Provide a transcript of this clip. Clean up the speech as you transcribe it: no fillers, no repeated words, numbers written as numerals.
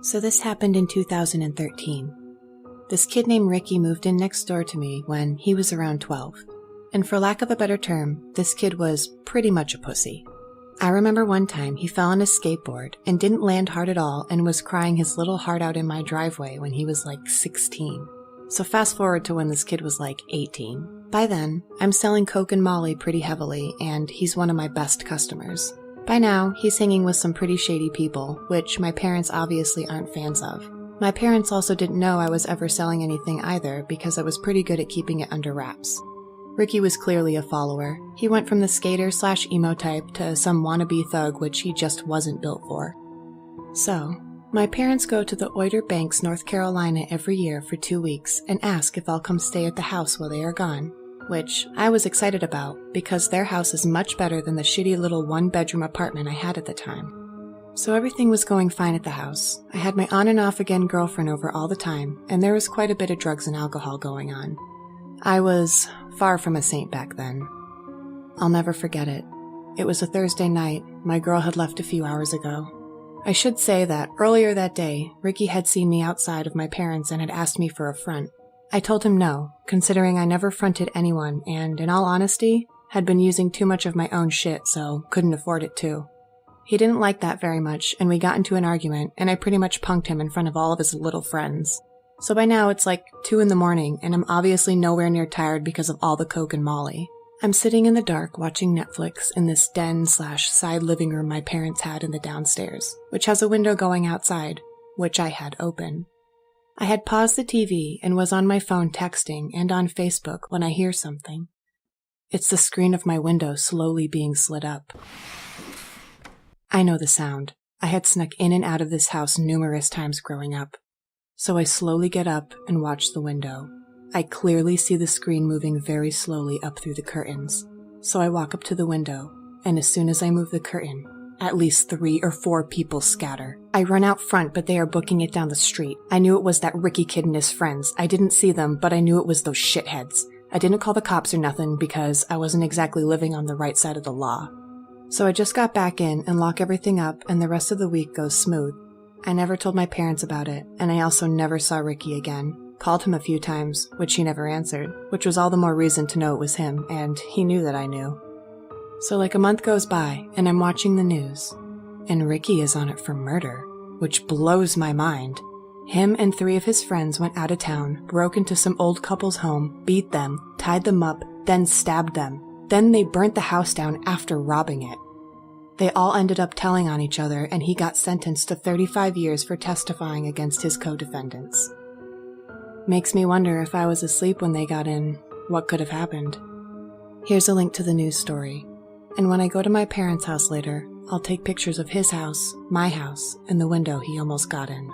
So this happened in 2013. This kid named Ricky moved in next door to me when he was around 12. And for lack of a better term, this kid was pretty much a pussy. I remember one time he fell on his skateboard and didn't land hard at all and was crying his little heart out in my driveway when he was like 16. So fast forward to when this kid was like 18. By then, I'm selling coke and molly pretty heavily, and he's one of my best customers. By now, he's hanging with some pretty shady people, which my parents obviously aren't fans of. My parents also didn't know I was ever selling anything either because I was pretty good at keeping it under wraps. Ricky was clearly a follower. He went from the skater/emo type to some wannabe thug which he just wasn't built for. So, my parents go to the Outer Banks, North Carolina every year for 2 weeks and ask if I'll come stay at the house while they are gone. Which I was excited about because their house is much better than the shitty little one-bedroom apartment I had at the time. So everything was going fine at the house. I had my on and off again girlfriend over all the time, and there was quite a bit of drugs and alcohol going on. I was far from a saint back then. I'll never forget it. It was a Thursday night. My girl had left a few hours ago. I should say that earlier that day, Ricky had seen me outside of my parents and had asked me for a front. I told him no, considering I never fronted anyone and, in all honesty, had been using too much of my own shit, so couldn't afford it too. He didn't like that very much, and we got into an argument, and I pretty much punked him in front of all of his little friends. So by now it's like 2 in the morning, and I'm obviously nowhere near tired because of all the coke and molly. I'm sitting in the dark watching Netflix in this den/side living room my parents had in the downstairs, which has a window going outside, which I had open. I had paused the TV and was on my phone texting and on Facebook when I hear something. It's the screen of my window slowly being slid up. I know the sound. I had snuck in and out of this house numerous times growing up. So I slowly get up and watch the window. I clearly see the screen moving very slowly up through the curtains. So I walk up to the window, and as soon as I move the curtain, at least 3 or 4 people scatter. I run out front, but they are booking it down the street. I knew it was that Ricky kid and his friends. I didn't see them, but I knew it was those shitheads. I didn't call the cops or nothing because I wasn't exactly living on the right side of the law. So I just got back in and lock everything up, and the rest of the week goes smooth. I never told my parents about it, and I also never saw Ricky again. Called him a few times, which he never answered, which was all the more reason to know it was him, and he knew that I knew. So like a month goes by, and I'm watching the news, and Ricky is on it for murder, which blows my mind. Him and 3 of his friends went out of town, broke into some old couple's home, beat them, tied them up, then stabbed them. Then they burnt the house down after robbing it. They all ended up telling on each other, and he got sentenced to 35 years for testifying against his co-defendants. Makes me wonder if I was asleep when they got in, what could have happened. Here's a link to the news story. And when I go to my parents' house later, I'll take pictures of his house, my house, and the window he almost got in.